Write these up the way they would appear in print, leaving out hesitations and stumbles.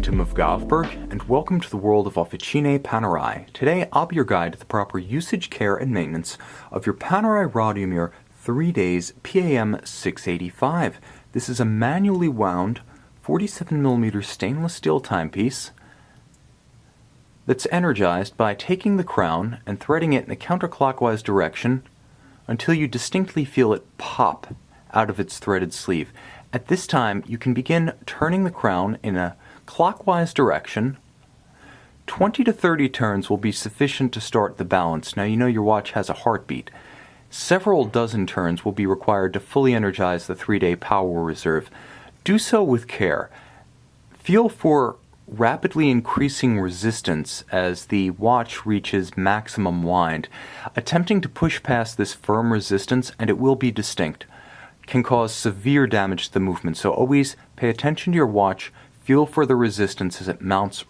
Tim of Govberg, and welcome to the world of Officini Panerai. Today, I'll be your guide to the proper usage, care, and maintenance of your Panerai Radiomir 3 Days PAM 685. This is a manually wound 47mm stainless steel timepiece that's energized by taking the crown and threading it in a counterclockwise direction until you distinctly feel it pop out of its threaded sleeve. At this time, you can begin turning the crown in a clockwise direction. 20 to 30 turns will be sufficient to start the balance. Now, you know your watch has a heartbeat. Several dozen turns will be required to fully energize the 3-day power reserve. Do so with care. Feel for rapidly increasing resistance as the watch reaches maximum wind. Attempting to push past this firm resistance, and it will be distinct, can cause severe damage to the movement. So always pay attention to your watch, feel for the resistance as it mounts,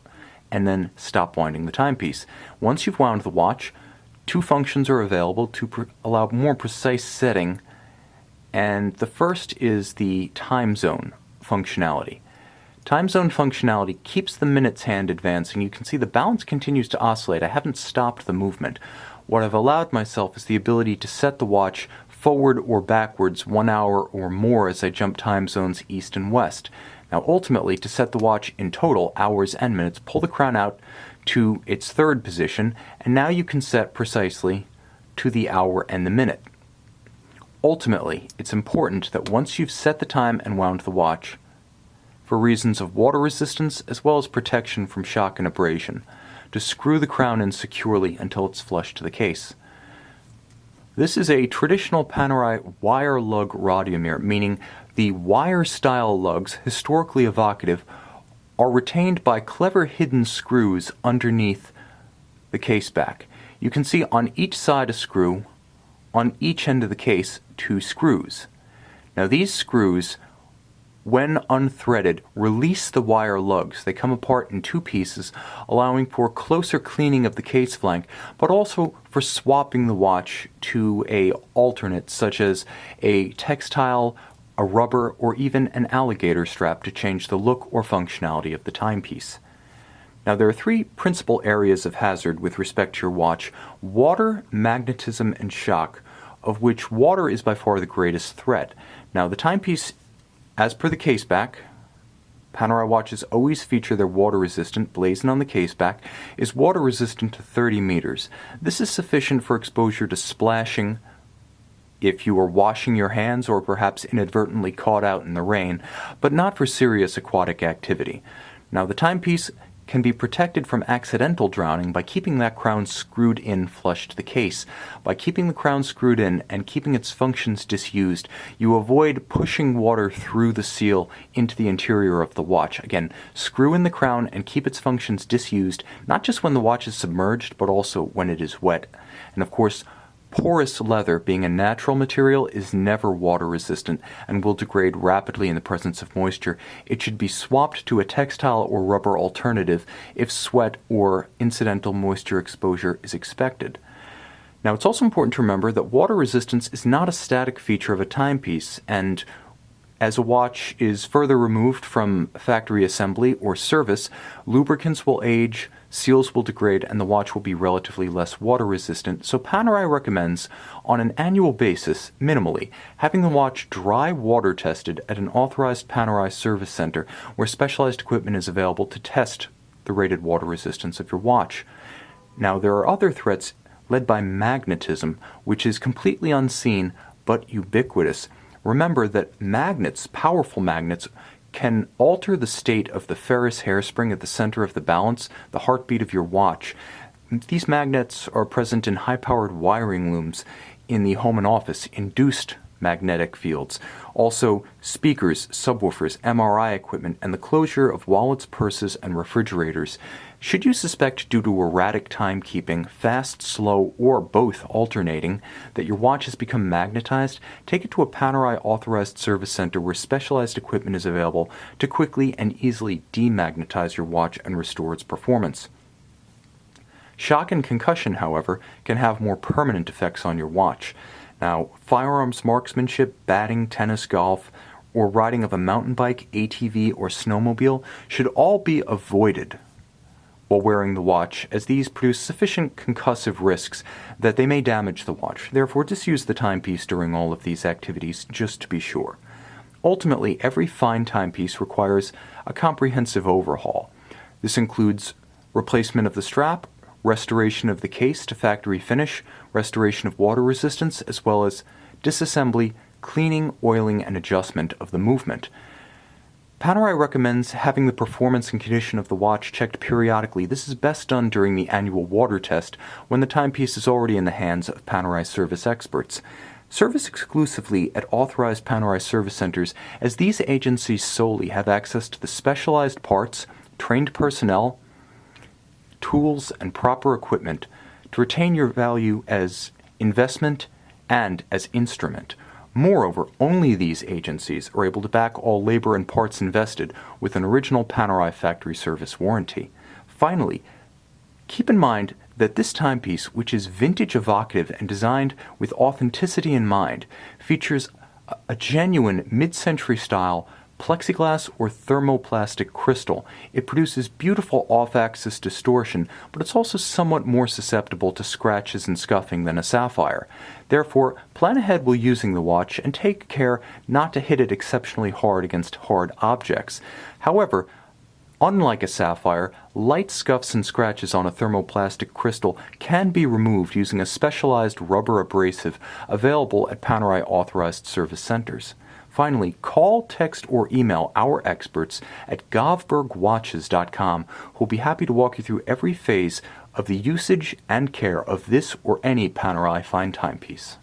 and then stop winding the timepiece. Once you've wound the watch, two functions are available to allow more precise setting, and the first is the time zone functionality. Time zone functionality keeps the minutes hand advancing. You can see the balance continues to oscillate. I haven't stopped the movement. What I've allowed myself is the ability to set the watch forward or backwards 1 hour or more as I jump time zones east and west. Now ultimately, to set the watch in total, hours and minutes, pull the crown out to its third position, and now you can set precisely to the hour and the minute. Ultimately, it's important that once you've set the time and wound the watch, for reasons of water resistance as well as protection from shock and abrasion, to screw the crown in securely until it's flush to the case. This is a traditional Panerai wire lug Radiomir, meaning the wire-style lugs, historically evocative, are retained by clever hidden screws underneath the case back. You can see on each side a screw, on each end of the case, 2 screws. Now these screws, when unthreaded, release the wire lugs. They come apart in 2 pieces, allowing for closer cleaning of the case flank, but also for swapping the watch to a alternate, such as a textile, a rubber, or even an alligator strap to change the look or functionality of the timepiece. Now, there are 3 principal areas of hazard with respect to your watch: water, magnetism, and shock, of which water is by far the greatest threat. Now, the timepiece, as per the caseback, Panerai watches always feature their water-resistant, blazoned on the caseback, is water-resistant to 30 meters. This is sufficient for exposure to splashing if you are washing your hands or perhaps inadvertently caught out in the rain, but not for serious aquatic activity. Now, the timepiece can be protected from accidental drowning by keeping that crown screwed in flush to the case. By keeping the crown screwed in and keeping its functions disused, you avoid pushing water through the seal into the interior of the watch. Again, screw in the crown and keep its functions disused, not just when the watch is submerged, but also when it is wet. And of course, porous leather, being a natural material, is never water resistant and will degrade rapidly in the presence of moisture. It should be swapped to a textile or rubber alternative if sweat or incidental moisture exposure is expected. Now, it's also important to remember that water resistance is not a static feature of a timepiece, and as a watch is further removed from factory assembly or service, lubricants will age, seals will degrade, and the watch will be relatively less water resistant. So Panerai recommends, on an annual basis, minimally, having the watch dry water tested at an authorized Panerai service center where specialized equipment is available to test the rated water resistance of your watch. Now, there are other threats led by magnetism, which is completely unseen but ubiquitous. Remember that magnets, powerful magnets, can alter the state of the ferrous hairspring at the center of the balance, the heartbeat of your watch. These magnets are present in high-powered wiring looms in the home and office, induced magnetic fields. Also, speakers, subwoofers, MRI equipment, and the closure of wallets, purses, and refrigerators. Should you suspect, due to erratic timekeeping, fast, slow, or both alternating, that your watch has become magnetized, take it to a Panerai authorized service center where specialized equipment is available to quickly and easily demagnetize your watch and restore its performance. Shock and concussion, however, can have more permanent effects on your watch. Now, firearms marksmanship, batting, tennis, golf, or riding of a mountain bike, ATV, or snowmobile should all be avoided while wearing the watch, as these produce sufficient concussive risks that they may damage the watch. Therefore, just use the timepiece during all of these activities just to be sure. Ultimately, every fine timepiece requires a comprehensive overhaul. This includes replacement of the strap, restoration of the case to factory finish, restoration of water resistance, as well as disassembly, cleaning, oiling, and adjustment of the movement. Panerai recommends having the performance and condition of the watch checked periodically. This is best done during the annual water test when the timepiece is already in the hands of Panerai service experts. Service exclusively at authorized Panerai service centers, as these agencies solely have access to the specialized parts, trained personnel, tools, and proper equipment to retain your value as investment and as instrument. Moreover, only these agencies are able to back all labor and parts invested with an original Panerai factory service warranty. Finally, keep in mind that this timepiece, which is vintage evocative and designed with authenticity in mind, features a genuine mid-century style plexiglass or thermoplastic crystal. It produces beautiful off-axis distortion, but it's also somewhat more susceptible to scratches and scuffing than a sapphire. Therefore, plan ahead while using the watch and take care not to hit it exceptionally hard against hard objects. However, unlike a sapphire, light scuffs and scratches on a thermoplastic crystal can be removed using a specialized rubber abrasive available at Panerai authorized service centers. Finally, call, text, or email our experts at govbergwatches.com, who will be happy to walk you through every phase of the usage and care of this or any Panerai fine timepiece.